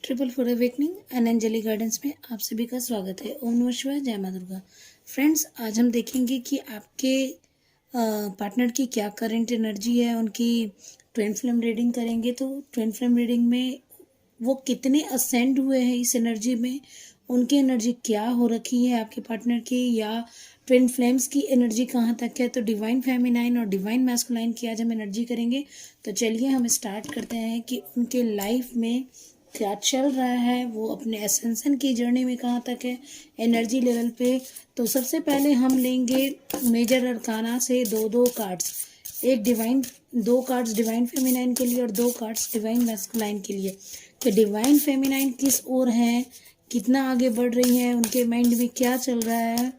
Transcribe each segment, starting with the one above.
Triple for awakening and एंजली gardens में आप सभी का स्वागत है। ओम नमः शिवाय, जय मां दुर्गा। फ्रेंड्स, आज हम देखेंगे कि आपके पार्टनर की क्या करंट एनर्जी है। उनकी ट्विन फ्लेम रीडिंग करेंगे तो ट्विन फ्लेम रीडिंग में वो कितने असेंड हुए हैं इस एनर्जी में, उनकी एनर्जी क्या हो रखी है आपके पार्टनर की, या ट्विन फ्लेम्स की एनर्जी कहाँ तक है। तो डिवाइन फेमिनाइन और डिवाइन मैस्कुलाइन की आज हम एनर्जी करेंगे। तो चलिए हम स्टार्ट करते हैं कि उनके लाइफ में क्या चल रहा है, वो अपने एसेंशन की जर्नी में कहाँ तक है एनर्जी लेवल पे। तो सबसे पहले हम लेंगे मेजर अरकाना से दो कार्ड्स, दो कार्ड्स डिवाइन फेमिनाइन के लिए और दो कार्ड्स डिवाइन मैस्कुलाइन के लिए। कि डिवाइन फेमिनाइन किस ओर हैं, कितना आगे बढ़ रही हैं, उनके माइंड में क्या चल रहा है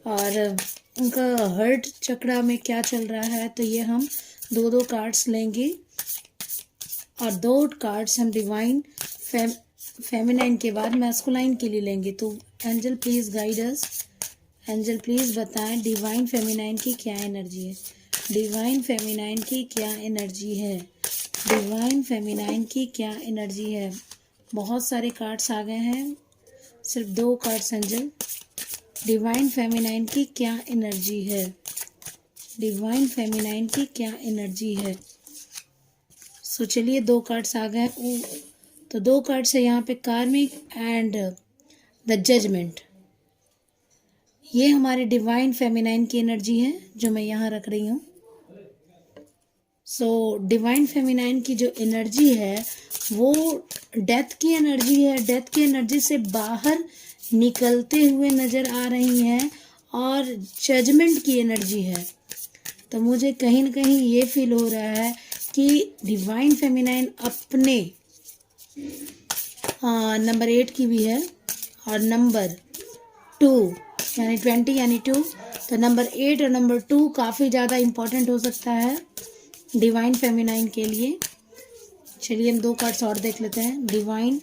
और उनका हर्ट चक्रा में क्या चल रहा है। तो ये हम दो कार्ड्स लेंगे और दो कार्ड्स हम डिवाइन फेमिनाइन के बाद मैस्कुलाइन के लिए लेंगे। तो angel please guide us. Angel please बताएं डिवाइन फेमिनाइन की क्या एनर्जी है, डिवाइन फेमिनाइन की क्या एनर्जी है, डिवाइन फेमिनाइन की क्या एनर्जी है। बहुत सारे कार्ड्स आ गए हैं, सिर्फ दो कार्ड्स। एंजल, डिवाइन फेमिनाइन की क्या एनर्जी है, डिवाइन फेमिनाइन की क्या एनर्जी है। सो चलिए, दो कार्ड्स आ गए। तो दो कार्ड्स है यहाँ पे, कार्मिक एंड द जजमेंट। ये हमारे डिवाइन फेमिनाइन की एनर्जी है जो मैं यहाँ रख रही हूँ। सो डिवाइन फेमिनाइन की जो एनर्जी है वो डेथ की एनर्जी है। डेथ की एनर्जी से बाहर निकलते हुए नजर आ रही हैं और जजमेंट की एनर्जी है। तो मुझे कहीं ना कहीं ये फील हो रहा है कि डिवाइन फेमिनाइन अपने नंबर 8 की भी है और नंबर 2 यानी 20 यानी 2। तो नंबर 8 और नंबर 2 काफ़ी ज़्यादा इम्पोर्टेंट हो सकता है डिवाइन फेमिनाइन के लिए। चलिए हम दो कार्ड्स और देख लेते हैं। डिवाइन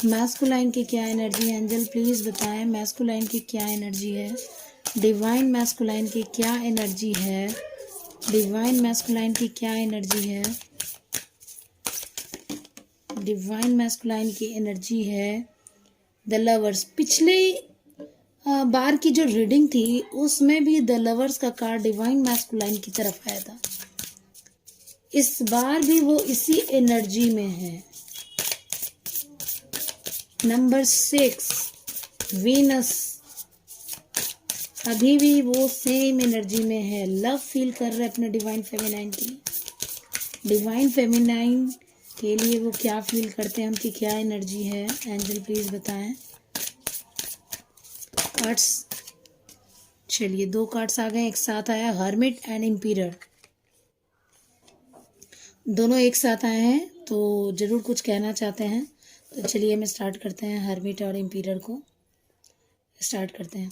मैस्कुलाइन की क्या एनर्जी है, एंजल प्लीज़ बताएं मैस्कुलाइन की क्या एनर्जी है, डिवाइन मैस्कुलाइन की क्या एनर्जी है, डिवाइन मैस्कुलाइन की क्या एनर्जी है, डिवाइन मैस्कुलाइन की एनर्जी है द लवर्स। पिछले बार की जो रीडिंग थी उसमें भी द लवर्स का कार्ड डिवाइन मैस्कुलाइन की तरफ आया था। इस बार भी वो इसी एनर्जी में है। नंबर 6 वीनस, अभी भी वो सेम एनर्जी में है। लव फील कर रहे अपने डिवाइन फेमिनाइन की। डिवाइन फेमिनाइन के लिए वो क्या फील करते हैं, उनकी क्या एनर्जी है, एंजल प्लीज बताएं। कार्ड्स, चलिए दो कार्ड्स आ गए, एक साथ आया हर्मिट एंड एम्पिरर। दोनों एक साथ आए हैं तो जरूर कुछ कहना चाहते हैं। तो चलिए हम स्टार्ट करते हैं, हर्मिट और एम्पिरर को स्टार्ट करते हैं।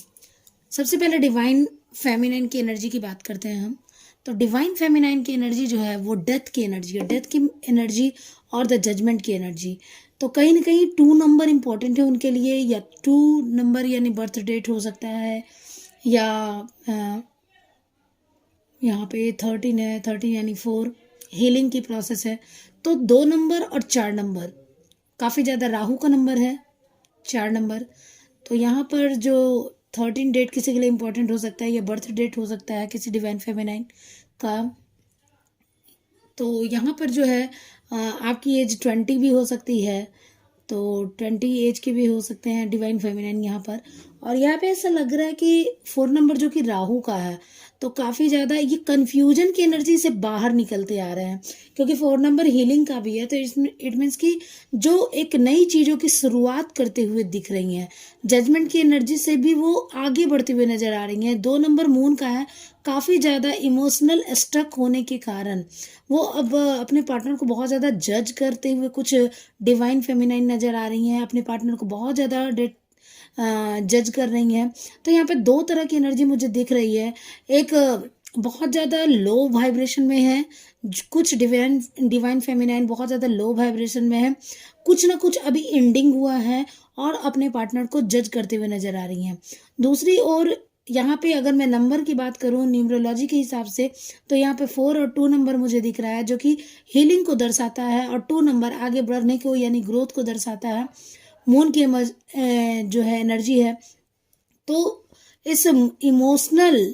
सबसे पहले डिवाइन फेमिनाइन की एनर्जी की बात करते हैं हम। तो डिवाइन फेमिनाइन की एनर्जी जो है वो डेथ की एनर्जी है, डेथ की एनर्जी और द जजमेंट की एनर्जी। तो कहीं ना कहीं 2 नंबर इम्पोर्टेंट है उनके लिए, या 2 नंबर यानी बर्थ डेट हो सकता है, या यहाँ पे 13 है, 13 यानी 4 हीलिंग की प्रोसेस है। तो 2 नंबर और 4 नंबर काफ़ी ज़्यादा राहु का नंबर है, 4 नंबर। तो यहाँ पर जो 13 डेट किसी के लिए इम्पोर्टेंट हो सकता है, या बर्थ डेट हो सकता है किसी डिवाइन फेमिनाइन का। तो यहाँ पर जो है आपकी एज 20 भी हो सकती है, तो 20 एज के भी हो सकते हैं डिवाइन फेमिनाइन यहाँ पर। और यहाँ पे ऐसा लग रहा है कि 4 नंबर जो कि राहु का है, तो काफ़ी ज़्यादा ये कन्फ्यूजन की एनर्जी से बाहर निकलते आ रहे हैं, क्योंकि 4 नंबर हीलिंग का भी है। तो इसमें इट मीन्स कि जो एक नई चीज़ों की शुरुआत करते हुए दिख रही हैं, जजमेंट की एनर्जी से भी वो आगे बढ़ते हुए नज़र आ रही हैं। 2 नंबर मून का है, काफ़ी ज़्यादा इमोशनल स्ट्रक होने के कारण वो अब अपने पार्टनर को बहुत ज़्यादा जज करते हुए कुछ डिवाइन फेमिनाइन नज़र आ रही हैं, अपने पार्टनर को बहुत ज़्यादा जज कर रही हैं। तो यहाँ पे 2 तरह की एनर्जी मुझे दिख रही है। एक बहुत ज़्यादा लो वाइब्रेशन में है, कुछ डिवाइन फेमिनाइन बहुत ज़्यादा लो वाइब्रेशन में है, कुछ ना कुछ अभी एंडिंग हुआ है और अपने पार्टनर को जज करते हुए नज़र आ रही हैं। दूसरी ओर यहाँ पे अगर मैं नंबर की बात करूँ न्यूमरोलॉजी के हिसाब से, तो यहाँ पे 4 और 2 नंबर मुझे दिख रहा है, जो कि हीलिंग को दर्शाता है, और 2 नंबर आगे बढ़ने को यानी ग्रोथ को दर्शाता है। मून की जो है एनर्जी है। तो इस इमोशनल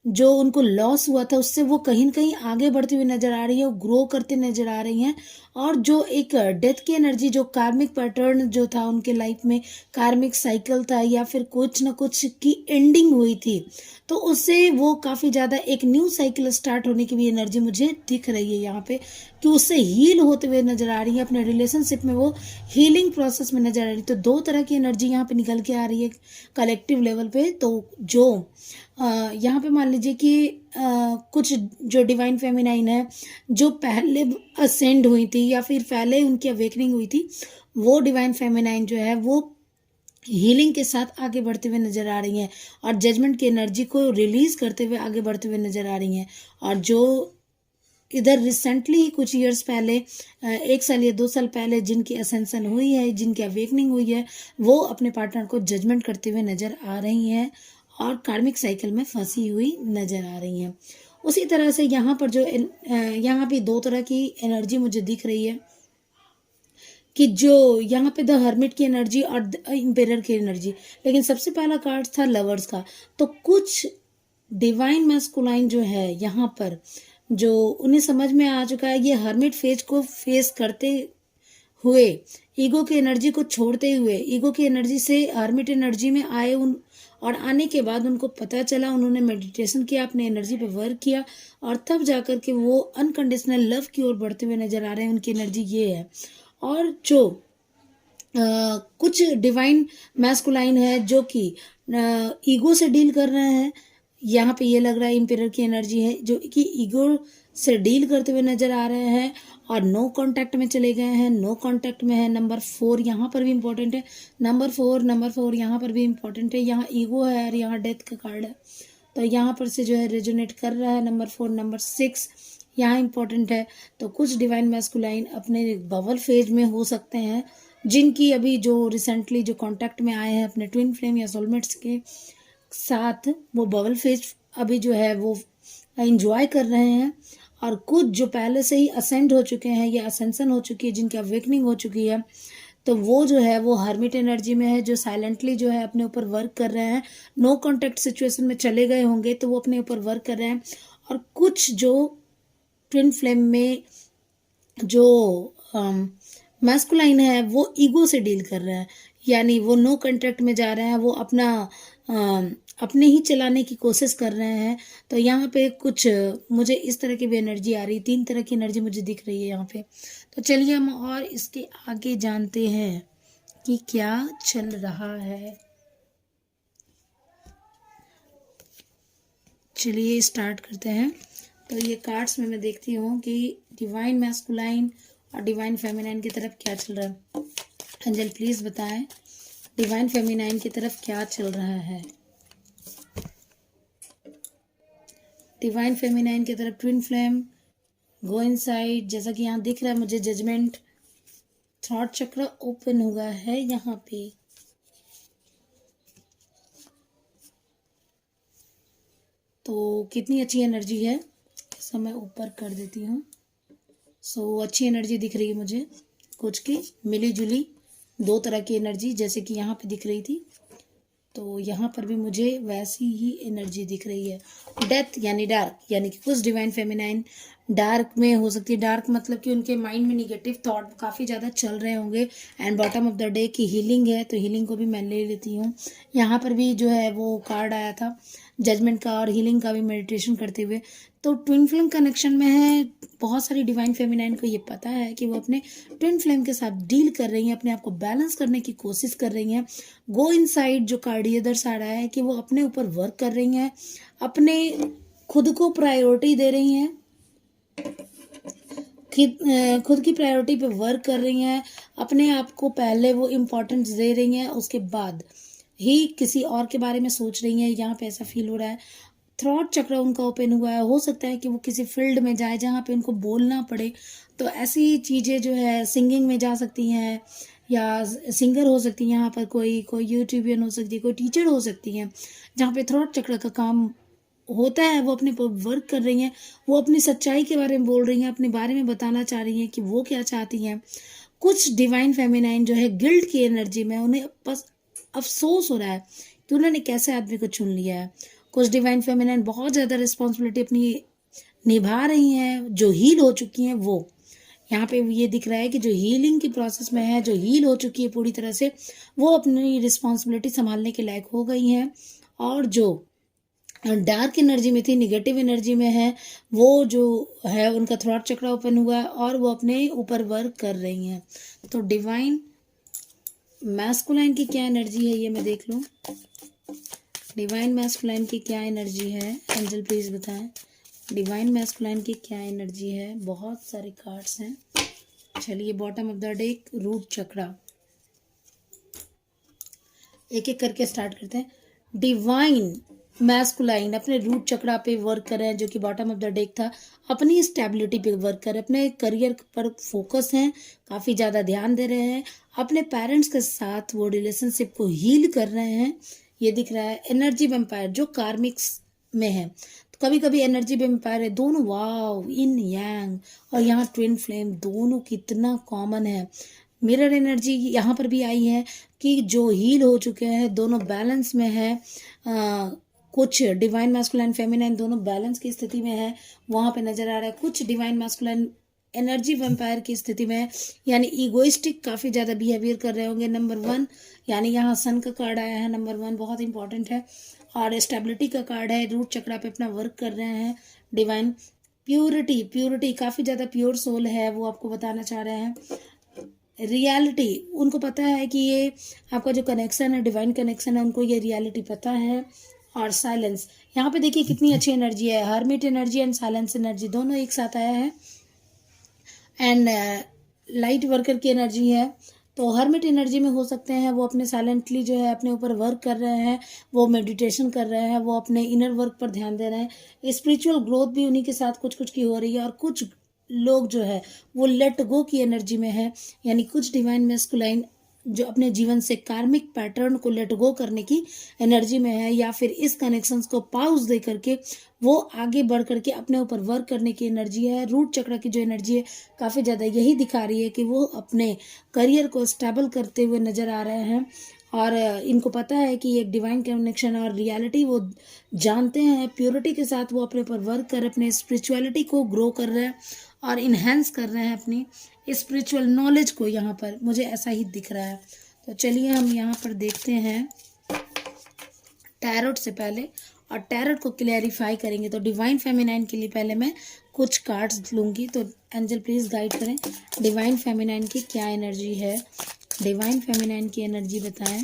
जो उनको लॉस हुआ था, उससे वो कहीं न कहीं आगे बढ़ती हुई नज़र आ रही है, वो ग्रो करते नज़र आ रही हैं। और जो एक डेथ की एनर्जी, जो कार्मिक पैटर्न जो था उनके लाइफ में, कार्मिक साइकिल था या फिर कुछ न कुछ की एंडिंग हुई थी, तो उससे वो काफ़ी ज़्यादा एक न्यू साइकिल स्टार्ट होने की भी एनर्जी मुझे दिख रही है यहाँ पे, कि उससे हील होते हुए नज़र आ रही है। अपने रिलेशनशिप में वो हीलिंग प्रोसेस में नज़र आ रही है। तो 2 तरह की एनर्जी यहाँ पे निकल के आ रही है कलेक्टिव लेवल पे। तो जो यहाँ पे मान लीजिए कि कुछ जो डिवाइन फेमिनाइन है, जो पहले असेंड हुई थी या फिर पहले उनकी अवेकनिंग हुई थी, वो डिवाइन फेमिनाइन जो है वो हीलिंग के साथ आगे बढ़ते हुए नजर आ रही हैं, और जजमेंट की एनर्जी को रिलीज करते हुए आगे बढ़ते हुए नजर आ रही हैं। और जो इधर रिसेंटली ही कुछ इयर्स पहले, 1 साल या 2 साल पहले जिनकी असेंशन हुई है, जिनकी अवेकनिंग हुई है, वो अपने पार्टनर को जजमेंट करते हुए नजर आ रही हैं और कार्मिक साइकिल में फंसी हुई नजर आ रही हैं। उसी तरह से यहाँ पर जो यहाँ भी 2 तरह की एनर्जी मुझे दिख रही है, कि जो यहाँ पे द हर्मिट की एनर्जी और इम्पेरर की एनर्जी। लेकिन सबसे पहला कार्ड था लवर्स का। तो कुछ डिवाइन मैस्कुलाइन जो है यहाँ पर, जो उन्हें समझ में आ चुका है, ये हर्मिट फेज को फेस करते हुए, ईगो की एनर्जी को छोड़ते हुए, ईगो की एनर्जी से हर्मिट एनर्जी में आए उन, और आने के बाद उनको पता चला, उन्होंने मेडिटेशन किया, अपने एनर्जी पे वर्क किया, और तब जाकर के वो अनकंडीशनल लव की ओर बढ़ते हुए नजर आ रहे हैं। उनकी एनर्जी ये है। और जो कुछ डिवाइन मैस्कुलाइन है जो कि ईगो से डील कर रहे हैं, यहाँ पे ये लग रहा है इम्पेरर की एनर्जी है, जो कि ईगो से डील करते हुए नजर आ रहे हैं और नो कांटेक्ट में चले गए हैं, नो कांटेक्ट में है। नंबर 4 यहाँ पर भी इम्पोर्टेंट है। नंबर 4 यहाँ पर भी इम्पोर्टेंट है। यहाँ ईगो है और यहाँ डेथ का कार्ड है, तो यहाँ पर से जो है रेजोनेट कर रहा है नंबर 4। नंबर 6 यहाँ इम्पोर्टेंट है। तो कुछ डिवाइन मैस्कुलाइन अपने बबल फेज में हो सकते हैं, जिनकी अभी जो रिसेंटली जो कांटेक्ट में आए हैं अपने ट्विन फ्लेम या सोलमेट्स के साथ, वो बबल फेज अभी जो है वो एंजॉय कर रहे हैं। और कुछ जो पहले से ही असेंड हो चुके हैं या असेंशन हो चुकी है, जिनकी अवेकनिंग हो चुकी है, तो वो जो है वो हर्मिट एनर्जी में है, जो साइलेंटली जो है अपने ऊपर वर्क कर रहे हैं। नो कांटेक्ट सिचुएशन में चले गए होंगे तो वो अपने ऊपर वर्क कर रहे हैं। और कुछ जो ट्विन फ्लेम में जो मैस्कुलाइन है, वो ईगो से डील कर रहा है, यानी वो नो कांटेक्ट में जा रहे हैं, वो अपना अपने ही चलाने की कोशिश कर रहे हैं। तो यहाँ पे कुछ मुझे इस तरह की भी एनर्जी आ रही, 3 तरह की एनर्जी मुझे दिख रही है यहाँ पे। तो चलिए हम और इसके आगे जानते हैं कि क्या चल रहा है। चलिए स्टार्ट करते हैं। तो ये कार्ड्स में मैं देखती हूँ कि डिवाइन मैस्कुलाइन और डिवाइन फेमिनाइन की तरफ क्या चल रहा है। एंजल प्लीज बताएं, डिवाइन फेमिनाइन की तरफ क्या चल रहा है। डिवाइन फेमिनाइन की तरफ ट्विन फ्लेम, गो इनसाइड, जैसा कि यहाँ दिख रहा है मुझे जजमेंट, थॉट चक्र ओपन हुआ है यहाँ पे। तो कितनी अच्छी एनर्जी है, इसको मैं ऊपर कर देती हूँ। सो अच्छी एनर्जी दिख रही है मुझे, कुछ की मिली जुली 2 तरह की एनर्जी जैसे कि यहाँ पे दिख रही थी, तो यहाँ पर भी मुझे वैसी ही एनर्जी दिख रही है। डेथ यानी डार्क, यानी कि कुछ डिवाइन फेमिनाइन डार्क में हो सकती है। डार्क मतलब कि उनके माइंड में निगेटिव थॉट काफ़ी ज़्यादा चल रहे होंगे। And bottom of the day की हीलिंग है, तो हीलिंग को भी मैं ले लेती हूँ। यहाँ पर भी जो है वो कार्ड आया था जजमेंट का और हीलिंग का भी, मेडिटेशन करते हुए। तो ट्विन फ्लेम कनेक्शन में है। बहुत सारी डिवाइन फेमिनाइन को ये पता है कि वो अपने ट्विन फ्लेम के साथ डील कर रही हैं, अपने आप को बैलेंस करने की कोशिश कर रही हैं। गो इनसाइड जो कार्ड ये दर्शा रहा है कि वो अपने ऊपर वर्क कर रही हैं, अपने खुद को प्रायोरिटी दे रही हैं, खुद की प्रायोरिटी पे वर्क कर रही हैं, अपने आप को पहले वो इम्पोर्टेंस दे रही हैं, उसके बाद ही किसी और के बारे में सोच रही हैं। यहाँ पे ऐसा फील हो रहा है। थ्रॉट चक्र उनका ओपन हुआ है। हो सकता है कि वो किसी फील्ड में जाए जहाँ पे उनको बोलना पड़े, तो ऐसी चीज़ें जो है सिंगिंग में जा सकती हैं, या सिंगर हो सकती हैं, यहाँ पर कोई यूट्यूबियन हो सकती है, कोई टीचर हो सकती हैं, जहाँ पे थ्रोट चक्र का काम होता है, वो अपने पर वर्क कर रही हैं, वो अपनी सच्चाई के बारे में बोल रही हैं, अपने बारे में बताना चाह रही हैं कि वो क्या चाहती हैं। कुछ डिवाइन फेमिनाइन जो है गिल्ट की एनर्जी में, उन्हें बस अफसोस हो रहा है कि उन्होंने कैसे आदमी को चुन लिया है। कुछ डिवाइन फेमिनाइन बहुत ज़्यादा रिस्पॉन्सिबिलिटी अपनी निभा रही हैं, जो हील हो चुकी हैं वो। यहाँ पे ये दिख रहा है कि जो हीलिंग की प्रोसेस में है, जो हील हो चुकी है पूरी तरह से, वो अपनी रिस्पॉन्सिबिलिटी संभालने के लायक हो गई हैं। और जो डार्क एनर्जी में थी, निगेटिव एनर्जी में है, वो जो है उनका थ्रॉट चक्र ओपन हुआ है और वो अपने ऊपर वर्क कर रही हैं। तो डिवाइन मैस्कुलाइन की क्या एनर्जी है ये मैं देख लूँ। डिवाइन मैस्कुलाइन की क्या एनर्जी है, एंजल प्लीज बताएं। डिवाइन मैस्कुलाइन की क्या एनर्जी है। बहुत सारे कार्ड्स हैं, चलिए bottom of the deck root chakra, एक एक करके स्टार्ट करते हैं। डिवाइन मैस्कुलाइन अपने रूट चक्रा पे वर्क कर रहे हैं, जो कि बॉटम ऑफ द डेक था। अपनी स्टेबिलिटी पे वर्क कर रहे हैं, अपने करियर पर फोकस हैं, काफ़ी ज़्यादा ध्यान दे रहे हैं, अपने पेरेंट्स के साथ वो रिलेशनशिप को हील कर रहे हैं। ये दिख रहा है एनर्जी वेम्पायर जो कार्मिक्स में है। तो कभी कभी एनर्जी वेम्पायर है, दोनों वाव इन यांग, और यहाँ ट्विन फ्लेम, दोनों कितना कॉमन है। मिरर एनर्जी यहाँ पर भी आई है कि जो हील हो चुके हैं दोनों बैलेंस में है। कुछ डिवाइन मैस्कुलाइन फेमिनाइन दोनों बैलेंस की स्थिति में है, वहाँ पे नजर आ रहा है। कुछ डिवाइन मैस्कुलाइन एनर्जी वेम्पायर की स्थिति में है, यानी ईगोइस्टिक काफ़ी ज़्यादा बिहेवियर कर रहे होंगे। नंबर 1 यानी यहाँ सन का कार्ड आया है, नंबर 1 बहुत इंपॉर्टेंट है। और स्टेबिलिटी का कार्ड है, रूट चक्रा पे अपना वर्क कर रहे हैं डिवाइन। प्योरिटी काफ़ी ज़्यादा प्योर सोल है, वो आपको बताना चाह रहे हैं। रियलिटी, उनको पता है कि ये आपका जो कनेक्शन है, डिवाइन कनेक्शन है, उनको ये रियलिटी पता है। और साइलेंस, यहाँ पे देखिए कितनी अच्छी एनर्जी है, hermit energy and silence energy दोनों एक साथ आया है। एंड लाइट वर्कर की एनर्जी है। तो हर्मिट एनर्जी में हो सकते हैं वो अपने साइलेंटली जो है अपने ऊपर वर्क कर रहे हैं, वो मेडिटेशन कर रहे हैं, वो अपने इनर वर्क पर ध्यान दे रहे हैं। स्पिरिचुअल ग्रोथ भी उन्हीं के साथ कुछ कुछ की हो रही है। और कुछ लोग जो है वो लेट गो की एनर्जी में है, यानी कुछ डिवाइन मैस्कुलाइन जो अपने जीवन से कार्मिक पैटर्न को लेट गो करने की एनर्जी में है, या फिर इस कनेक्शंस को पाउज दे करके वो आगे बढ़ करके अपने ऊपर वर्क करने की एनर्जी है। रूट चक्र की जो एनर्जी है काफ़ी ज़्यादा यही दिखा रही है कि वो अपने करियर को स्टेबल करते हुए नज़र आ रहे हैं। और इनको पता है कि एक डिवाइन कनेक्शन और रियलिटी वो जानते हैं। प्योरिटी के साथ वो अपने ऊपर वर्क कर अपने स्पिरिचुअलिटी को ग्रो कर रहे हैं और इन्हेंस कर रहे हैं अपनी स्पिरिचुअल नॉलेज को। यहाँ पर मुझे ऐसा ही दिख रहा है। तो चलिए हम यहाँ पर देखते हैं टैरोट से पहले, और टैरोट को क्लैरिफाई करेंगे। तो डिवाइन फेमिनाइन के लिए पहले मैं कुछ कार्ड्स लूँगी। तो एंजल प्लीज़ गाइड करें, डिवाइन फेमिनाइन की क्या एनर्जी है। डिवाइन फेमिनाइन की एनर्जी बताएं।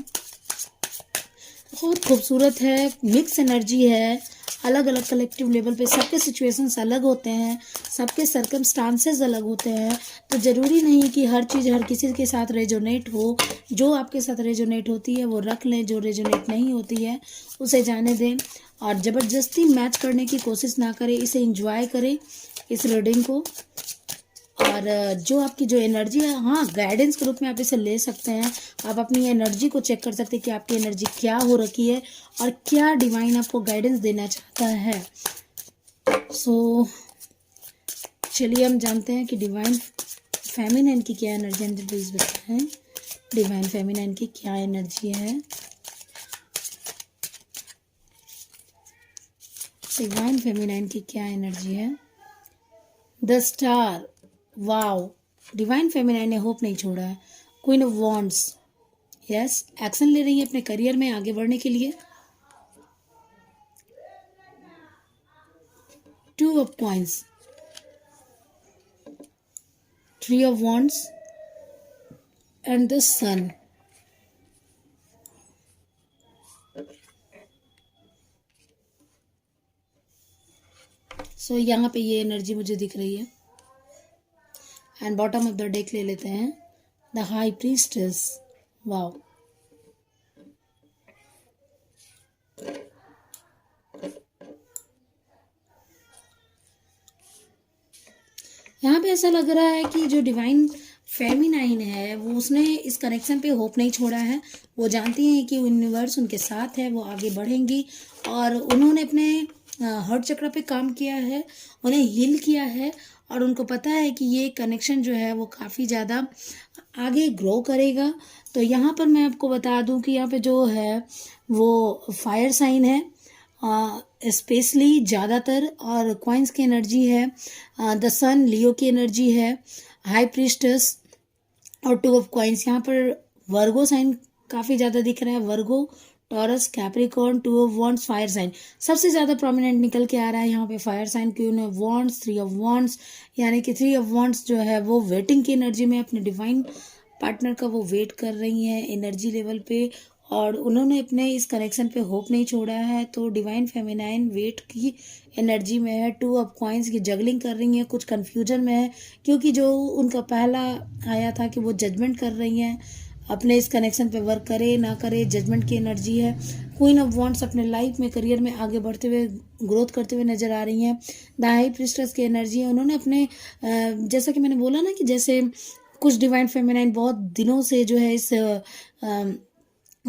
बहुत खूबसूरत है, मिक्स एनर्जी है, अलग अलग कलेक्टिव लेवल पे सबके सिचुएशंस अलग होते हैं, सबके सर्कमस्टांसेस अलग होते हैं। तो ज़रूरी नहीं कि हर चीज़ हर किसी के साथ रेजोनेट हो। जो आपके साथ रेजोनेट होती है वो रख लें, जो रेजोनेट नहीं होती है उसे जाने दें। और ज़बरदस्ती मैच करने की कोशिश ना करें, इसे इंजॉय करें इस रीडिंग को। और जो आपकी जो एनर्जी है, हाँ गाइडेंस के रूप में आप इसे ले सकते हैं। आप अपनी एनर्जी को चेक कर सकते हैं कि आपकी एनर्जी क्या हो रखी है और क्या डिवाइन आपको गाइडेंस देना चाहता है। सो चलिए हम जानते हैं कि डिवाइन फेमिनाइन की क्या एनर्जी है। प्लीज़ बताएं डिवाइन फेमिनाइन की क्या एनर्जी है। डिवाइन फेमिनाइन की क्या एनर्जी है। The star, wow, divine feminine ने होप नहीं छोड़ा है। Queen of wands, yes, action ले रही है अपने करियर में आगे बढ़ने के लिए। Two of coins, three of wands and the sun. So यहाँ पे ये एनर्जी मुझे दिख रही है। And bottom of the deck ले लेते हैं, द हाई प्रीस्टेस, वाओ। यहाँ पे ऐसा लग रहा है कि जो डिवाइन फेमिनाइन है वो, उसने इस कनेक्शन पे होप नहीं छोड़ा है। वो जानती हैं कि यूनिवर्स उनके साथ है, वो आगे बढ़ेंगी। और उन्होंने अपने हार्ट चक्र पे काम किया है, उन्हें हील किया है, और उनको पता है कि ये कनेक्शन जो है वो काफ़ी ज़्यादा आगे ग्रो करेगा। तो यहाँ पर मैं आपको बता दूँ कि यहाँ पे जो है वो फायर साइन है स्पेशली ज़्यादातर, और क्वाइंस की एनर्जी है, द सन लियो की एनर्जी है, हाई प्रीस्टस और टू ऑफ क्वाइंस। यहाँ पर वर्गो साइन काफ़ी ज़्यादा दिख रहा है, Virgo, Taurus, Capricorn, two of wands, fire sign सबसे ज़्यादा प्रोमिनेंट निकल के आ रहा है यहाँ पे fire sign, queen of wands, three of wands. यानी कि थ्री ऑफ वॉन्ड्स जो है वो वेटिंग की एनर्जी में अपने डिवाइन पार्टनर का वो वेट कर रही हैं एनर्जी लेवल पे, और उन्होंने अपने इस कनेक्शन पे होप नहीं छोड़ा है। तो डिवाइन फेमिनाइन वेट की एनर्जी में है, टू ऑफ कॉइंस की जगलिंग कर रही हैं, कुछ कन्फ्यूजन में है, क्योंकि जो उनका पहला आया था कि वो जजमेंट कर रही हैं अपने इस कनेक्शन पे, वर्क करे ना करे, जजमेंट की एनर्जी है। क्वीन ऑफ वॉन्ड्स अपने लाइफ में करियर में आगे बढ़ते हुए ग्रोथ करते हुए नजर आ रही हैं। द हाई प्रीस्टेस की एनर्जी है, उन्होंने अपने जैसा कि मैंने बोला ना कि जैसे कुछ डिवाइन फेमिनाइन बहुत दिनों से जो है इस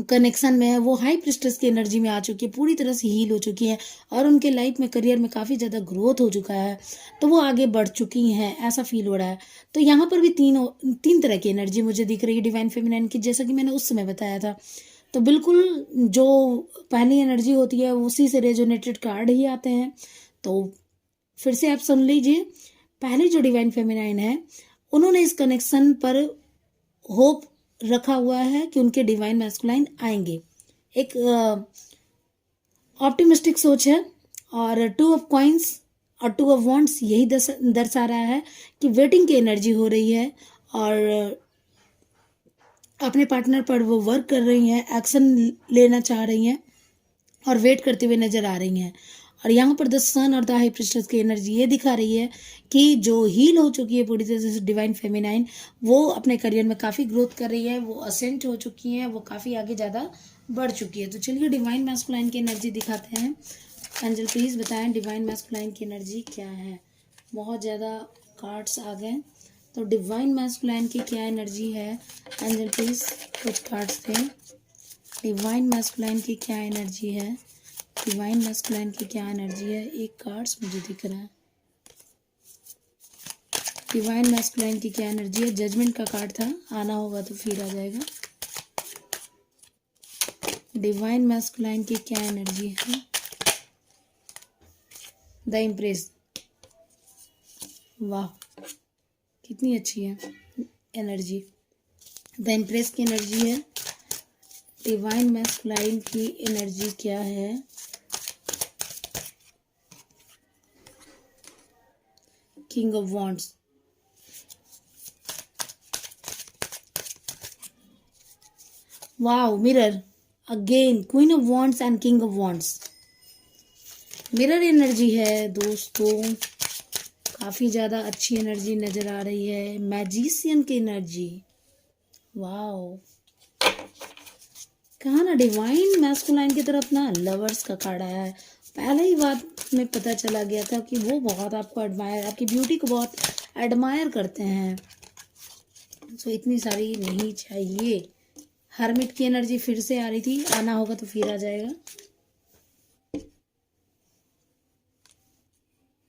कनेक्शन में है, वो हाई प्रिस्टेस की एनर्जी में आ चुकी है, पूरी तरह से हील हो चुकी हैं, और उनके लाइफ में करियर में काफ़ी ज़्यादा ग्रोथ हो चुका है, तो वो आगे बढ़ चुकी हैं, ऐसा फील हो रहा है। तो यहाँ पर भी तीन तरह की एनर्जी मुझे दिख रही है डिवाइन फेमिनाइन की, जैसा कि मैंने उस समय बताया था। तो बिल्कुल जो पहली एनर्जी होती है उसी से रेजोनेटेड कार्ड ही आते हैं। तो फिर से आप सुन लीजिए, पहले जो डिवाइन फेमिनाइन है उन्होंने इस कनेक्शन पर होप रखा हुआ है कि उनके डिवाइन मैस्कुलाइन आएंगे, एक ऑप्टिमिस्टिक सोच है। और टू ऑफ कॉइंस और टू ऑफ वॉन्ड्स यही दर्शा रहा है कि वेटिंग की एनर्जी हो रही है, और अपने पार्टनर पर वो वर्क कर रही हैं, एक्शन लेना चाह रही हैं, और वेट करते हुए नजर आ रही हैं। और यहाँ पर द सन और द हाई प्रीस्टेस की एनर्जी ये दिखा रही है कि जो हील हो चुकी है पूरी तरह से डिवाइन फेमिनाइन, वो अपने करियर में काफ़ी ग्रोथ कर रही है, वो असेंट हो चुकी हैं, वो काफ़ी आगे ज़्यादा बढ़ चुकी है। तो चलिए डिवाइन मैस्कुलाइन की एनर्जी दिखाते हैं। एंजल प्लीज़ बताएं डिवाइन मैस्कुलाइन की एनर्जी क्या है। बहुत ज़्यादा कार्ड्स आ गए, तो डिवाइन मैस्कुलाइन की क्या एनर्जी है, एंजल प्लीज़ कुछ कार्ड्स दें। डिवाइन मैस्कुलाइन की क्या एनर्जी है, डिवाइन मैस्कुलाइन की क्या एनर्जी है। एक कार्ड्स मुझे दिख रहा है, डिवाइन मैस्कुलाइन की क्या एनर्जी है। जजमेंट का कार्ड था, आना होगा तो फिर आ जाएगा। डिवाइन मैस्कुलाइन की क्या एनर्जी है। द इम्प्रेस, वाह कितनी अच्छी है एनर्जी। द इम्प्रेस की एनर्जी है। डिवाइन मैस्कुलाइन की एनर्जी क्या है, king of wands, wow mirror again, queen of wands and king of wands. Mirror energy है दोस्तों, काफ़ी ज़्यादा अच्छी एनर्जी नज़र आ रही है। मैजिशियन की एनर्जी, वाओ, कहा ना डिवाइन मैस्कुलाइन की तरफ ना लवर्स का कार्ड आया है। पहले ही बात में पता चला गया था कि वो बहुत आपको एडमायर, आपकी ब्यूटी को बहुत एडमायर करते हैं। सो इतनी सारी नहीं चाहिए। हर्मिट की एनर्जी फिर से आ रही थी, आना होगा तो फिर आ जाएगा।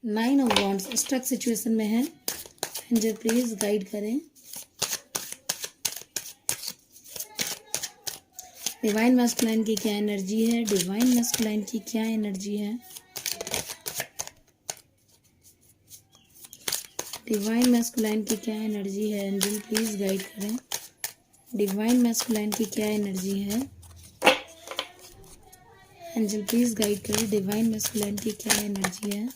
Nine of wands struck situation में है, एंजल प्लीज गाइड करें। डिवाइन मैस्कुलाइन की क्या एनर्जी है, डिवाइन मैस्कुलाइन की क्या एनर्जी है। डिवाइन मैस्कुलाइन की क्या एनर्जी है, एंजल प्लीज गाइड करें। डिवाइन मैस्कुलाइन की क्या एनर्जी है, एंजल प्लीज गाइड करें। डिवाइन मैस्कुलाइन की क्या एनर्जी है।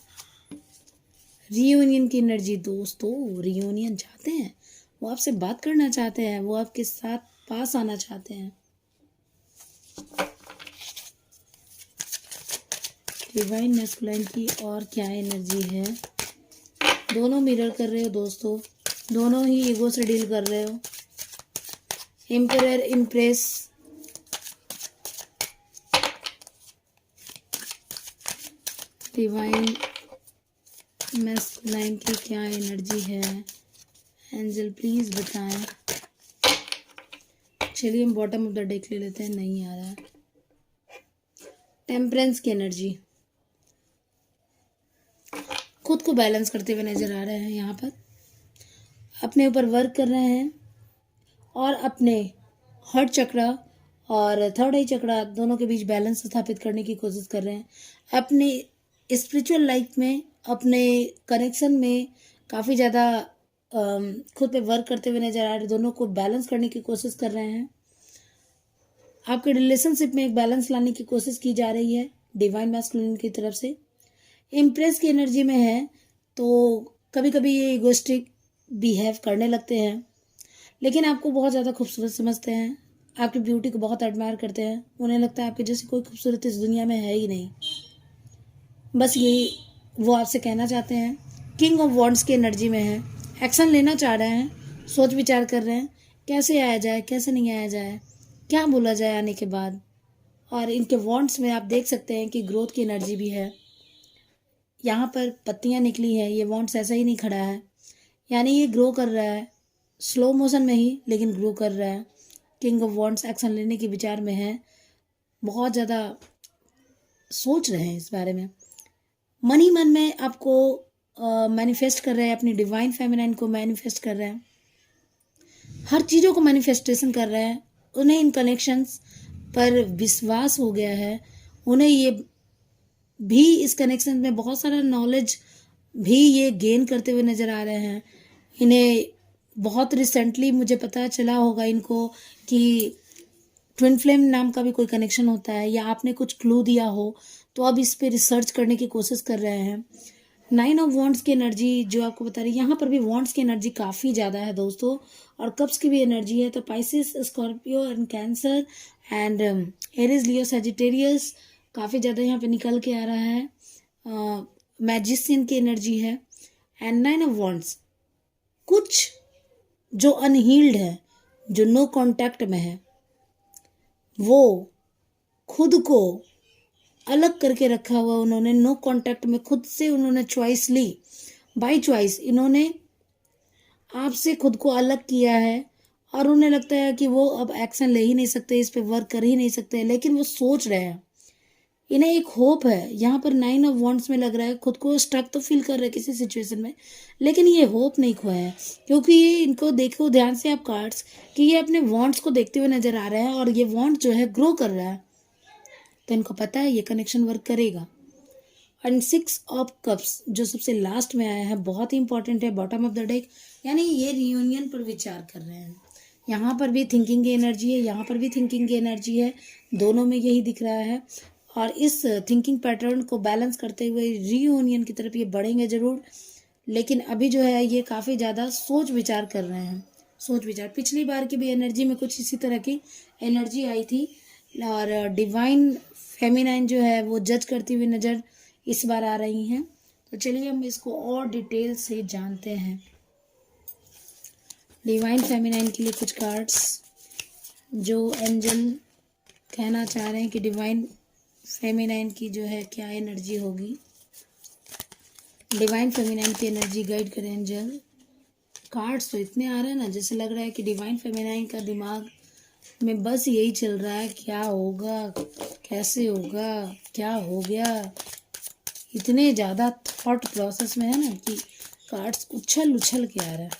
रियूनियन की एनर्जी दोस्तों, रियूनियन चाहते हैं, वो आपसे बात करना चाहते हैं, वो आपके साथ पास आना चाहते हैं। डिवाइन मैस्कुलाइन की और क्या एनर्जी है। दोनों मिरर कर रहे हो दोस्तों, दोनों ही ईगो से डील कर रहे हो। एम्परर, इम्प्रेस, डिवाइन मैस्कुलाइन की क्या एनर्जी है, एंजल प्लीज बताएं। चलिए हम बॉटम ऑफ द डेक ले लेते हैं, नहीं आ रहा है। टेम्परेंस की एनर्जी, खुद को बैलेंस करते हुए नजर आ रहे हैं, यहाँ पर अपने ऊपर वर्क कर रहे हैं और अपने हार्ट चक्रा और थर्ड आई चक्रा दोनों के बीच बैलेंस स्थापित करने की कोशिश कर रहे हैं। अपने स्पिरिचुअल लाइफ में, अपने कनेक्शन में काफ़ी ज़्यादा खुद पे वर्क करते हुए नजर आ रहे हैं, दोनों को बैलेंस करने की कोशिश कर रहे हैं। आपके रिलेशनशिप में एक बैलेंस लाने की कोशिश की जा रही है डिवाइन मैस्कुलिन की तरफ से। इम्प्रेस की एनर्जी में है तो कभी कभी ये इगोइस्टिक बिहेव करने लगते हैं, लेकिन आपको बहुत ज़्यादा खूबसूरत समझते हैं, आपकी ब्यूटी को बहुत एडमायर करते हैं। उन्हें लगता है आपके जैसी कोई खूबसूरत इस दुनिया में है ही नहीं। बस यही वो आपसे कहना चाहते हैं। किंग ऑफ वॉन्ड्स की एनर्जी में है, एक्शन लेना चाह रहे हैं, सोच विचार कर रहे हैं कैसे आया जाए, कैसे नहीं आया जाए, क्या बोला जाए आने के बाद। और इनके वॉन्ड्स में आप देख सकते हैं कि ग्रोथ की एनर्जी भी है। यहाँ पर पत्तियाँ निकली है, ये वॉन्ड्स ऐसा ही नहीं खड़ा है, यानी ये ग्रो कर रहा है स्लो मोशन में ही, लेकिन ग्रो कर रहा है। किंग ऑफ वॉन्ड्स एक्शन लेने के विचार में है, बहुत ज़्यादा सोच रहे हैं इस बारे में। मन ही मन में आपको मैनिफेस्ट कर रहे हैं, अपनी डिवाइन फेमिनाइन को मैनिफेस्ट कर रहे हैं, हर चीज़ों को मैनिफेस्टेशन कर रहे हैं। उन्हें इन कनेक्शंस पर विश्वास हो गया है, उन्हें ये भी इस कनेक्शन में बहुत सारा नॉलेज भी ये गेन करते हुए नज़र आ रहे हैं। इन्हें बहुत रिसेंटली मुझे पता चला होगा इनको कि ट्विन फ्लेम नाम का भी कोई कनेक्शन होता है, या आपने कुछ क्लू दिया हो, तो अब इस पे रिसर्च करने की कोशिश कर रहे हैं। 9 ऑफ वॉन्ड्स की एनर्जी जो आपको बता रही है, यहाँ पर भी वॉन्ड्स की एनर्जी काफ़ी ज़्यादा है दोस्तों, और कप्स की भी एनर्जी है। तो Pisces, Scorpio and cancer and Aries, Leo, Sagittarius काफ़ी ज़्यादा यहाँ पे निकल के आ रहा है। मैजिशियन की एनर्जी है एंड 9 ऑफ वॉन्ड्स। कुछ जो अनहील्ड है, जो नो कांटेक्ट में है, वो खुद को अलग करके रखा हुआ उन्होंने, नो कांटेक्ट में खुद से उन्होंने चॉइस ली, बाय चॉइस इन्होंने आपसे खुद को अलग किया है। और उन्हें लगता है कि वो अब एक्शन ले ही नहीं सकते, इस पे वर्क कर ही नहीं सकते, लेकिन वो सोच रहे हैं, इन्हें एक होप है। यहाँ पर 9 ऑफ वॉन्ड्स में लग रहा है खुद को स्ट्रक तो फील कर रहे हैं किसी सिचुएशन में, लेकिन ये होप नहीं खोया है, क्योंकि ये इनको देखो ध्यान से आप कार्ड्स कि ये अपने वॉन्ड्स को देखते हुए नजर आ रहे हैं, और ये वॉन्ड जो है ग्रो कर रहा है, तो इनको पता है ये कनेक्शन वर्क करेगा। एंड 6 ऑफ कप्स जो सबसे लास्ट में आया है, बहुत ही इंपॉर्टेंट है, बॉटम ऑफ द डेक, यानी ये रियूनियन पर विचार कर रहे हैं। यहाँ पर भी थिंकिंग की एनर्जी है, यहाँ पर भी थिंकिंग की एनर्जी है, दोनों में यही दिख रहा है। और इस थिंकिंग पैटर्न को बैलेंस करते हुए रीयूनियन की तरफ ये बढ़ेंगे ज़रूर, लेकिन अभी जो है ये काफ़ी ज़्यादा सोच विचार कर रहे हैं। सोच विचार, पिछली बार की भी एनर्जी में कुछ इसी तरह की एनर्जी आई थी, और डिवाइन फेमिनाइन जो है वो जज करती हुई नज़र इस बार आ रही हैं। तो चलिए हम इसको और डिटेल से जानते हैं। डिवाइन फेमिनाइन के लिए कुछ कार्ड्स जो एंजल कहना चाह रहे हैं कि डिवाइन फेमिनाइन की जो है क्या एनर्जी होगी। डिवाइन फेमिनाइन की एनर्जी गाइड करें एंजल। कार्ड्स तो इतने आ रहे हैं ना, जैसे लग रहा है कि डिवाइन फेमिनाइन का दिमाग में बस यही चल रहा है, क्या होगा, कैसे होगा, क्या हो गया। इतने ज़्यादा थॉट प्रोसेस में है ना कि कार्ड्स उछल उछल के आ रहा है।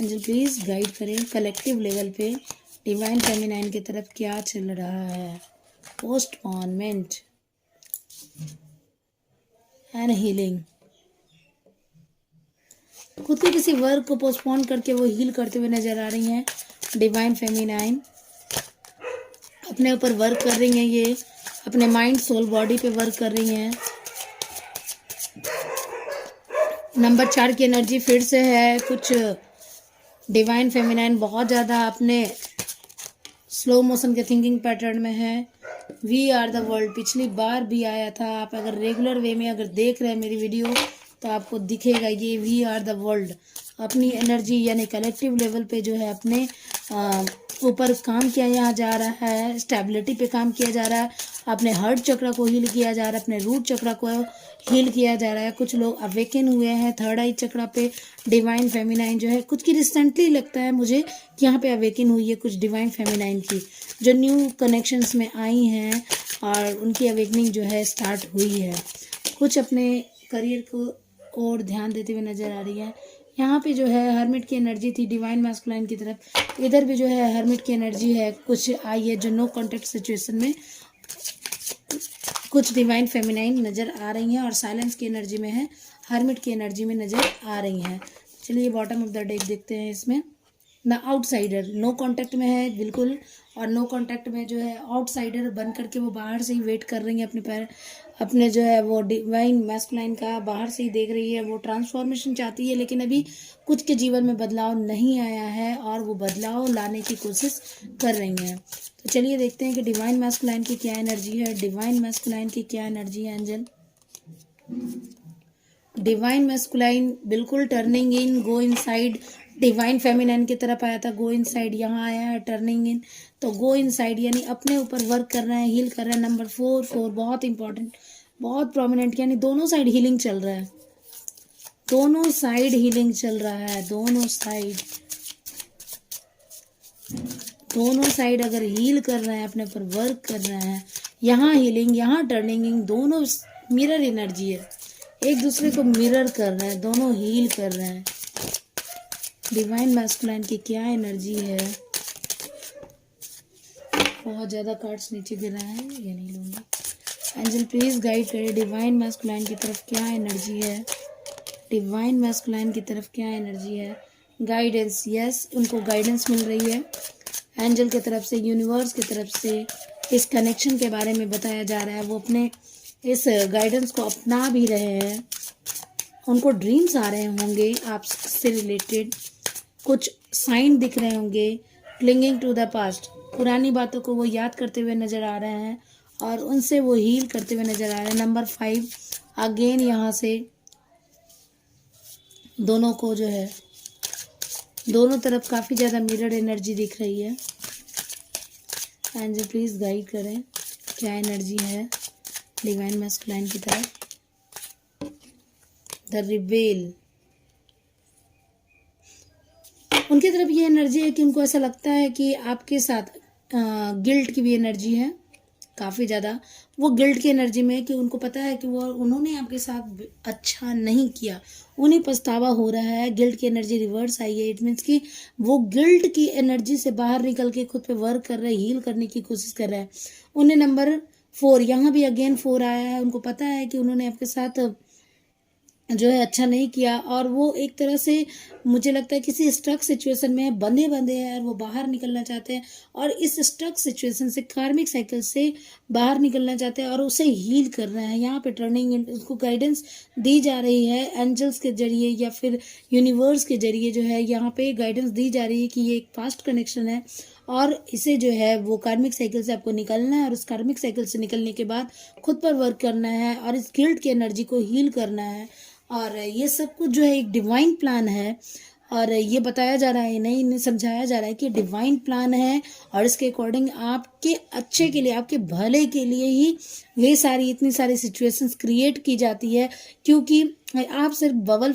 एंजल प्लीज़ गाइड करें कलेक्टिव लेवल पे डिवाइन फेमिनाइन की तरफ क्या चल रहा है। पोस्टपोनमेंट एंड हीलिंग, खुद के किसी वर्क को पोस्टपोन करके वो हील करते हुए नजर आ रही हैं। डिवाइन फेमिनाइन अपने ऊपर वर्क कर रही हैं, ये अपने माइंड, सोल, बॉडी पे वर्क कर रही हैं। नंबर 4 की एनर्जी फिर से है। कुछ डिवाइन फेमिनाइन बहुत ज़्यादा अपने स्लो मोशन के थिंकिंग पैटर्न में है। वी आर द वर्ल्ड पिछली बार भी आया था, आप अगर रेगुलर वे में अगर देख रहे हैं मेरी वीडियो तो आपको दिखेगा ये वी आर द वर्ल्ड। अपनी एनर्जी यानी कलेक्टिव लेवल पे जो है अपने ऊपर काम किया जा रहा है, स्टेबिलिटी पे काम किया जा रहा है, अपने हार्ट चक्र को हील किया जा रहा है, अपने रूट चक्र को हील किया जा रहा है। कुछ लोग अवेकन हुए हैं थर्ड आई चक्र पे, डिवाइन फेमिनाइन जो है कुछ की रिसेंटली लगता है मुझे कि यहाँ पे अवेकन हुई है कुछ डिवाइन फेमिनाइन की, जो न्यू कनेक्शंस में आई हैं और उनकी अवेकनिंग जो है स्टार्ट हुई है। कुछ अपने करियर को और ध्यान देते हुए नजर आ रही है। यहाँ पे जो है हर्मिट की एनर्जी थी डिवाइन मैस्कुलाइन की तरफ, इधर भी जो है हर्मिट की एनर्जी है कुछ आई है, जो नो कॉन्टेक्ट सिचुएशन में कुछ डिवाइन फेमिनाइन नज़र आ रही हैं और साइलेंस की एनर्जी में है, हर्मिट की एनर्जी में नज़र आ रही हैं। चलिए बॉटम ऑफ द डेक देखते हैं। इसमें द आउटसाइडर नो कांटेक्ट में है बिल्कुल, और नो कांटेक्ट में जो है आउटसाइडर बन करके वो बाहर से ही वेट कर रही है, अपने जो है वो डिवाइन मैस्कुलाइन का बाहर से ही देख रही है। वो ट्रांसफॉर्मेशन चाहती है लेकिन अभी कुछ के जीवन में बदलाव नहीं आया है और वो बदलाव लाने की कोशिश कर रही हैं। तो चलिए देखते हैं कि डिवाइन मैस्कुलाइन की क्या एनर्जी है, डिवाइन मैस्कुलाइन की क्या एनर्जी है एंजल। डिवाइन मैस्कुलाइन बिल्कुल टर्निंग इन, गो इनसाइड। डिवाइन फेमिनाइन की तरफ आया था गो इनसाइड, यहाँ आया है टर्निंग इन, तो गो इनसाइड यानी अपने ऊपर वर्क कर रहे हैं, हील कर रहे हैं। नंबर 4 बहुत इंपॉर्टेंट, बहुत प्रोमिनेंट, यानी दोनों साइड हीलिंग चल रहा है, दोनों साइड हीलिंग चल रहा है, दोनों साइड अगर हील कर रहे हैं, अपने ऊपर वर्क कर रहे हैं, यहाँ हीलिंग यहाँ टर्निंग, दोनों मिरर एनर्जी है, एक दूसरे को मिरर कर रहे हैं, दोनों हील कर रहे हैं। डिवाइन मैस्कुलाइन की क्या एनर्जी है, बहुत ज़्यादा कार्ड्स नीचे गिर रहा है, ये नहीं लूँगी। एंजल प्लीज़ गाइड करें डिवाइन मैस्कुलाइन की तरफ क्या एनर्जी है, डिवाइन मैस्कुलाइन की तरफ क्या एनर्जी है। गाइडेंस, यस उनको गाइडेंस मिल रही है एंजल की तरफ से, यूनिवर्स की तरफ से इस कनेक्शन के बारे में बताया जा रहा है। वो अपने इस गाइडेंस को अपना भी रहे हैं, उनको ड्रीम्स आ रहे होंगे आपसे रिलेटेड, कुछ साइन दिख रहे होंगे। क्लिंगिंग टू द पास्ट, पुरानी बातों को वो याद करते हुए नज़र आ रहे हैं और उनसे वो हील करते हुए नज़र आ रहे हैं। नंबर 5 अगेन यहाँ से दोनों को जो है दोनों तरफ काफ़ी ज़्यादा मिरर एनर्जी दिख रही है। एंजल प्लीज़ गाइड करें क्या एनर्जी है डिवाइन मैस्कुलाइन की तरफ। द रिवेल, उनकी तरफ ये एनर्जी है कि उनको ऐसा लगता है कि आपके साथ गिल्ट की भी एनर्जी है काफ़ी ज़्यादा। वो गिल्ट की एनर्जी में है कि उनको पता है कि उन्होंने आपके साथ अच्छा नहीं किया, उन्हें पछतावा हो रहा है। गिल्ट की एनर्जी रिवर्स आई है, इट मीन्स कि वो गिल्ट की एनर्जी से बाहर निकल के खुद पे वर्क कर रहे हैं, हील करने की कोशिश कर रहे हैं। उन्हें नंबर 4 यहाँ भी अगेन 4 आया है, उनको पता है कि उन्होंने आपके साथ जो है अच्छा नहीं किया और वो एक तरह से मुझे लगता है किसी स्ट्रक सिचुएशन में बंधे हैं और वो बाहर निकलना चाहते हैं और इस स्ट्रक सिचुएशन से, कार्मिक साइकिल से बाहर निकलना चाहते हैं और उसे हील कर रहे हैं। यहाँ पे टर्निंग उसको गाइडेंस दी जा रही है एंजल्स के जरिए या फिर यूनिवर्स के जरिए, जो है यहाँ पे गाइडेंस दी जा रही है कि ये एक पास्ट कनेक्शन है और इसे जो है वो कार्मिक साइकिल से आपको निकलना है और उस कार्मिक साइकिल से निकलने के बाद खुद पर वर्क करना है और इस गिल्ट की एनर्जी को हील करना है। और ये सब कुछ जो है एक डिवाइन प्लान है और ये बताया जा रहा है, इन्हें समझाया जा रहा है कि डिवाइन प्लान है और इसके अकॉर्डिंग आपके अच्छे के लिए, आपके भले के लिए ही ये सारी इतनी सारी सिचुएशंस क्रिएट की जाती है, क्योंकि आप सिर्फ बबल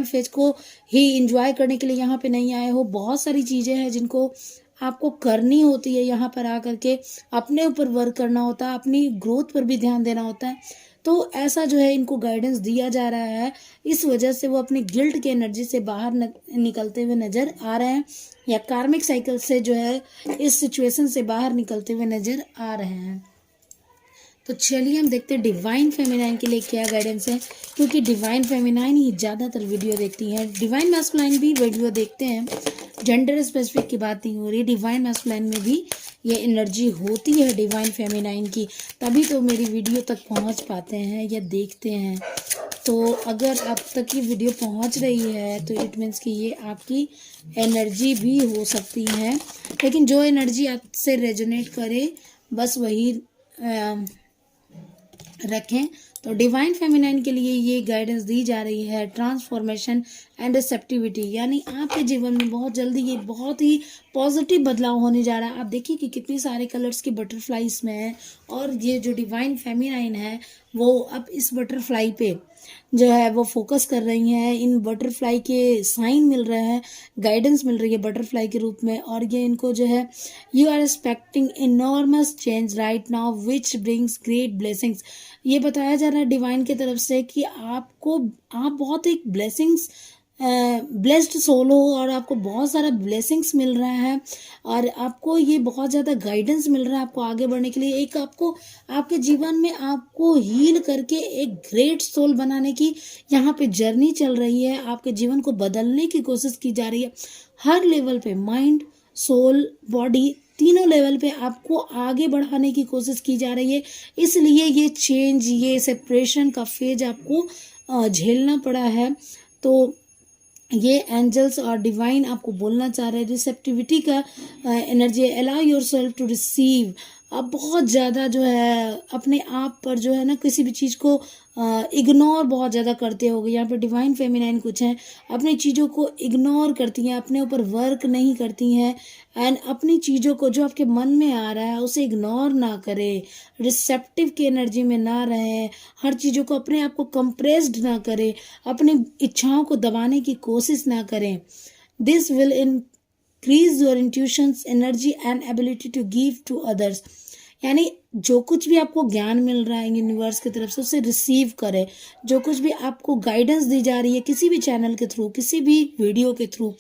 फेज को ही इंजॉय करने के लिए यहाँ पे नहीं आए हो। बहुत सारी चीज़ें हैं जिनको आपको करनी होती है, यहाँ पर आकर के अपने ऊपर वर्क करना होता है, अपनी ग्रोथ पर भी ध्यान देना होता है। तो ऐसा जो है इनको गाइडेंस दिया जा रहा है, इस वजह से वो अपनी गिल्ट की एनर्जी से बाहर निकलते हुए नज़र आ रहे हैं या कार्मिक साइकिल से जो है इस सिचुएशन से बाहर निकलते हुए नज़र आ रहे हैं। तो चलिए हम देखते हैं डिवाइन फेमिनाइन के लिए क्या गाइडेंस है, क्योंकि डिवाइन फेमिनाइन ही ज़्यादातर वीडियो देखती हैं, डिवाइन मैस्कुलाइन भी वीडियो देखते हैं, जेंडर स्पेसिफिक की बात नहीं हो रही, डिवाइन मैस्कुलाइन में भी ये एनर्जी होती है डिवाइन फेमिनाइन की, तभी तो मेरी वीडियो तक पहुंच पाते हैं या देखते हैं। तो अगर आप तक ये वीडियो पहुंच रही है तो इट मीन्स कि ये आपकी एनर्जी भी हो सकती है, लेकिन जो एनर्जी आपसे रेजोनेट करे बस वही रखें, तो डिवाइन फेमिनाइन के लिए ये गाइडेंस दी जा रही है ट्रांसफॉर्मेशन एंड रिसेप्टिविटी, यानी आपके जीवन में बहुत जल्दी ये बहुत ही पॉजिटिव बदलाव होने जा रहा है। आप देखिए कि कितनी सारे कलर्स की बटरफ्लाईज में है, और ये जो डिवाइन फेमिनाइन है वो अब इस बटरफ्लाई पे जो है वो फोकस कर रही हैं। इन बटरफ्लाई के साइन मिल रहे हैं, गाइडेंस मिल रही है बटरफ्लाई के रूप में, और ये इनको जो है you are expecting enormous change right now which brings great blessings. ये बताया जा रहा है डिवाइन की तरफ से कि आप बहुत एक ब्लेसिंग्स ब्लेस्ड सोल हो, और आपको बहुत सारा ब्लेसिंग्स मिल रहा है, और आपको ये बहुत ज़्यादा गाइडेंस मिल रहा है आपको आगे बढ़ने के लिए। एक आपको आपके जीवन में आपको हील करके एक ग्रेट सोल बनाने की यहाँ पे जर्नी चल रही है। आपके जीवन को बदलने की कोशिश की जा रही है हर लेवल पे, माइंड, सोल, बॉडी, तीनों लेवल पे आपको आगे बढ़ाने की कोशिश की जा रही है। इसलिए ये चेंज, ये सेपरेशन का फेज आपको झेलना पड़ा है। तो ये एंजल्स और डिवाइन आपको बोलना चाह रहे हैं रिसेप्टिविटी का energy, allow yourself to receive. आप बहुत ज़्यादा जो है अपने आप पर जो है ना किसी भी चीज़ को इग्नोर बहुत ज़्यादा करते होगे। यहाँ पे डिवाइन फेमिनाइन कुछ हैं अपनी चीज़ों को इग्नोर करती हैं, अपने ऊपर वर्क नहीं करती हैं, एंड अपनी चीज़ों को जो आपके मन में आ रहा है उसे इग्नोर ना करें, रिसेप्टिव की एनर्जी में ना रहें, हर चीज़ों को अपने आप को कंप्रेस्ड ना करें, अपनी इच्छाओं को दबाने की कोशिश ना करें। This will increase your intuitions energy and ability to give to others. यानी जो कुछ भी आपको ज्ञान मिल रहा है यूनिवर्स की तरफ से उसे रिसीव करें। जो कुछ भी आपको गाइडेंस दी जा रही है किसी भी चैनल के थ्रू, किसी भी वीडियो के थ्रू,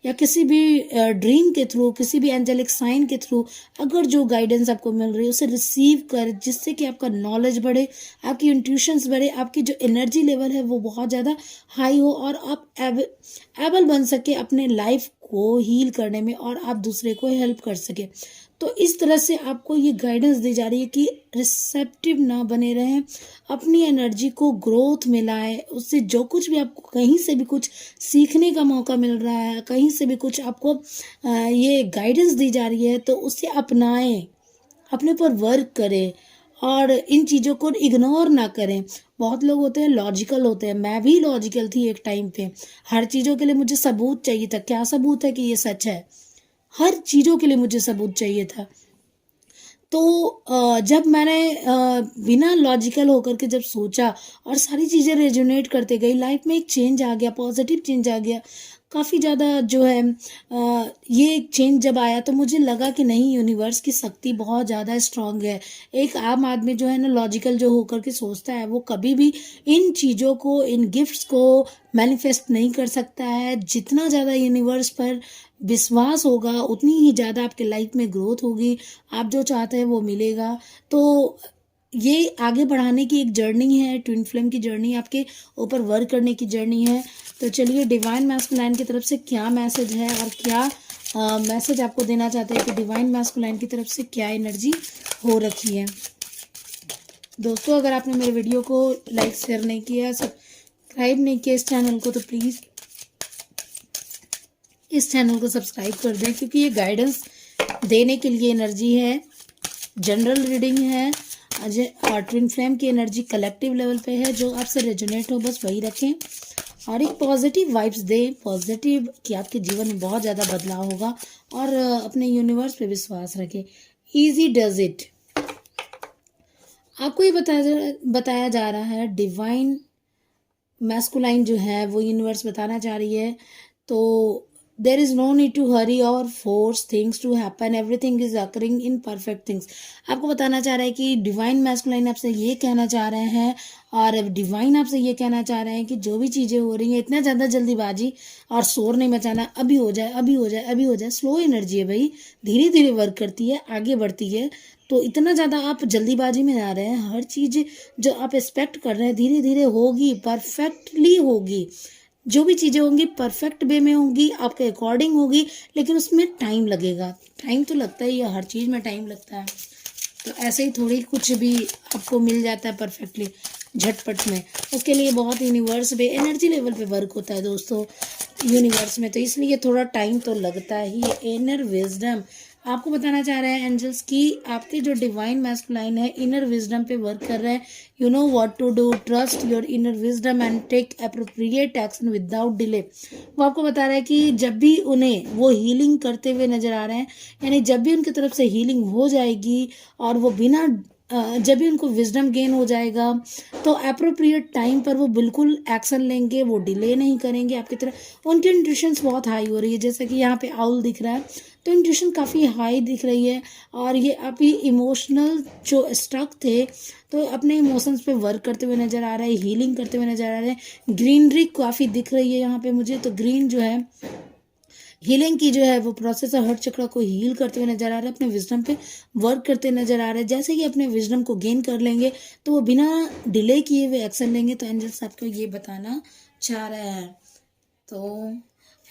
या किसी भी ड्रीम के थ्रू, किसी भी एंजेलिक साइन के थ्रू, अगर जो गाइडेंस आपको मिल रही है उसे रिसीव करें, जिससे कि आपका नॉलेज बढ़े, आपकी इंट्यूशंस बढ़े, आपकी जो एनर्जी लेवल है वो बहुत ज़्यादा हाई हो, और आप एबल बन सके अपने लाइफ को हील करने में, और आप दूसरे को हेल्प कर सके। तो इस तरह से आपको ये गाइडेंस दी जा रही है कि रिसेप्टिव ना बने रहें, अपनी एनर्जी को ग्रोथ में लाएं। उससे जो कुछ भी आपको कहीं से भी कुछ सीखने का मौका मिल रहा है, कहीं से भी कुछ आपको ये गाइडेंस दी जा रही है, तो उसे अपनाएं, अपने पर वर्क करें, और इन चीज़ों को इग्नोर ना करें। बहुत लोग होते हैं लॉजिकल होते हैं, मैं भी लॉजिकल थी एक टाइम पे, हर चीज़ों के लिए मुझे सबूत चाहिए था। क्या सबूत है कि ये सच है? हर चीज़ों के लिए मुझे सबूत चाहिए था। तो जब मैंने बिना लॉजिकल होकर के जब सोचा और सारी चीज़ें रेजोनेट करते गई, लाइफ में एक चेंज आ गया, पॉजिटिव चेंज आ गया। काफ़ी ज़्यादा जो है ये चेंज जब आया तो मुझे लगा कि नहीं, यूनिवर्स की शक्ति बहुत ज़्यादा स्ट्रांग है। एक आम आदमी जो है ना लॉजिकल जो होकर के सोचता है वो कभी भी इन चीज़ों को, इन गिफ्ट्स को मैनिफेस्ट नहीं कर सकता है। जितना ज़्यादा यूनिवर्स पर विश्वास होगा उतनी ही ज़्यादा आपके लाइफ में ग्रोथ होगी, आप जो चाहते हैं वो मिलेगा। तो ये आगे बढ़ाने की एक जर्नी है, ट्विन फ्लेम की जर्नी, आपके ऊपर वर्क करने की जर्नी है। तो चलिए डिवाइन मैस्कुलाइन की तरफ से क्या मैसेज है और क्या मैसेज आपको देना चाहते हैं कि डिवाइन मैस्कुलाइन की तरफ से क्या एनर्जी हो रखी है। दोस्तों, अगर आपने मेरे वीडियो को लाइक शेयर नहीं किया, सब्सक्राइब नहीं किया इस चैनल को, तो प्लीज़ इस चैनल को सब्सक्राइब कर दें, क्योंकि ये गाइडेंस देने के लिए एनर्जी है, जनरल रीडिंग है, और ट्विन फ्लेम की एनर्जी कलेक्टिव लेवल पे है। जो आपसे रेजोनेट हो बस वही रखें, और एक पॉजिटिव वाइब्स दें, पॉजिटिव कि आपके जीवन में बहुत ज़्यादा बदलाव होगा, और अपने यूनिवर्स पे विश्वास रखें। Easy does it. आपको ये बताया जा रहा है डिवाइन मैस्कुलाइन जो है वो यूनिवर्स बताना चाह रही है, तो there is no need to hurry or force things to happen, everything is occurring in perfect things। आपको बताना चाह रहा है कि डिवाइन मैस्कुलाइन आपसे ये कहना चाह रहे हैं, और डिवाइन आपसे ये कहना चाह रहे हैं कि जो भी चीज़ें हो रही हैं इतना ज़्यादा जल्दीबाजी और शोर नहीं मचाना, अभी हो जाए, अभी हो जाए, अभी हो जाए। स्लो एनर्जी है भाई, धीरे धीरे वर्क करती है, आगे बढ़ती है। तो इतना ज़्यादा आप जल्दीबाजी में ना रहे हैं। हर चीज़ जो आप एक्सपेक्ट कर रहे हैं धीरे धीरे होगी, परफेक्टली होगी। जो भी चीज़ें होंगी परफेक्ट वे में होंगी, आपके अकॉर्डिंग होगी, लेकिन उसमें टाइम लगेगा। टाइम तो लगता ही है, हर चीज़ में टाइम लगता है। तो ऐसे ही थोड़ी कुछ भी आपको मिल जाता है परफेक्टली झटपट में, उसके लिए बहुत यूनिवर्स पे एनर्जी लेवल पे वर्क होता है दोस्तों यूनिवर्स में। तो इसलिए थोड़ा टाइम तो लगता ही है। इनर विजडम, आपको बताना चाह रहे हैं एंजल्स कि आपके जो डिवाइन मैस्कुलाइन है इनर विजडम पे वर्क कर रहा है। You know what to do, trust your inner wisdom and take appropriate action without delay. वो आपको बता रहा है कि जब भी उन्हें वो हीलिंग करते हुए नजर आ रहे हैं, यानी जब भी उनकी तरफ से हीलिंग हो जाएगी और वो बिना जब भी उनको विजडम गेन हो जाएगा तो अप्रोप्रिएट टाइम पर वो बिल्कुल एक्शन लेंगे, वो डिले नहीं करेंगे आपकी तरफ। उनकी इंट्यूशंस बहुत हाई हो रही है, जैसे कि यहाँ पे आउल दिख रहा है तो इंट्यूशन काफ़ी हाई दिख रही है। और ये अभी इमोशनल जो स्ट्रक थे तो अपने इमोशंस पे वर्क करते हुए नज़र आ रहा है, हीलिंग करते हुए नज़र आ रहे हैं। ग्रीनरी काफ़ी दिख रही है यहाँ पे मुझे, तो ग्रीन जो है हीलिंग की जो है वो प्रोसेस है, हर चक्र को हील करते हुए नजर आ रहा है, अपने विजडम पे वर्क करते नजर आ रहे हैं। जैसे कि अपने विजडम को गेन कर लेंगे तो वो बिना डिले किए हुए एक्शन लेंगे। तो एंजल्स आपको ये बताना चाह रहे हैं। तो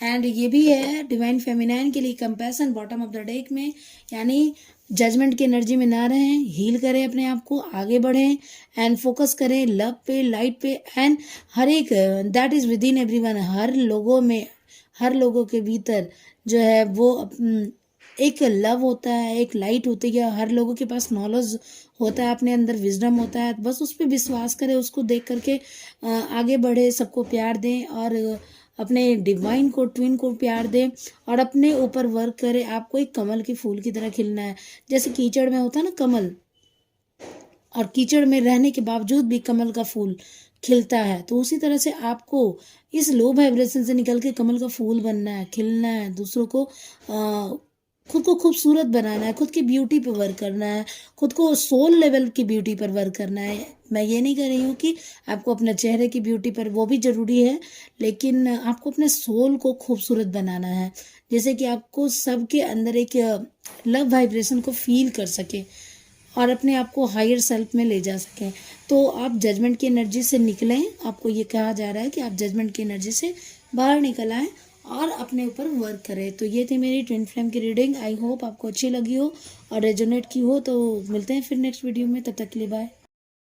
एंड ये भी है डिवाइन फेमिनाइन के लिए compassion bottom of the deck में, यानी जजमेंट की एनर्जी में ना रहें, हील करें अपने आप को, आगे बढ़ें एंड फोकस करें लव पे, लाइट पे एंड हर एक that is within everyone. हर लोगों के भीतर जो है वो एक लव होता है, एक लाइट होती है। हर लोगों के पास नॉलेज होता है, अपने अंदर विजडम होता है, बस उस पर विश्वास करें, उसको देख करके आगे बढ़े, सबको प्यार दें और अपने डिवाइन को, ट्विन को प्यार दें और अपने ऊपर वर्क करें। आपको एक कमल के फूल की तरह खिलना है, जैसे कीचड़ में होता है ना कमल, और कीचड़ में रहने के बावजूद भी कमल का फूल खिलता है, तो उसी तरह से आपको इस लो वाइब्रेशन से निकल के कमल का फूल बनना है, खिलना है, दूसरों को खुद को खूबसूरत बनाना है, खुद की ब्यूटी पर वर्क करना है, खुद को सोल लेवल की ब्यूटी पर वर्क करना है। मैं ये नहीं कह रही हूँ कि आपको अपने चेहरे की ब्यूटी पर, वो भी ज़रूरी है, लेकिन आपको अपने सोल को खूबसूरत बनाना है, जैसे कि आपको सबके अंदर एक लव वाइब्रेशन को फील कर सके और अपने आप को हायर सेल्फ में ले जा सकें। तो आप जजमेंट की एनर्जी से निकलें, आपको ये कहा जा रहा है कि आप जजमेंट की एनर्जी से बाहर निकल आएँ और अपने ऊपर वर्क करें। तो ये थी मेरी ट्विन फ्लेम की रीडिंग। आई होप आपको अच्छी लगी हो और रेजोनेट की हो। तो मिलते हैं फिर नेक्स्ट वीडियो में, तब तक के लिए बाय।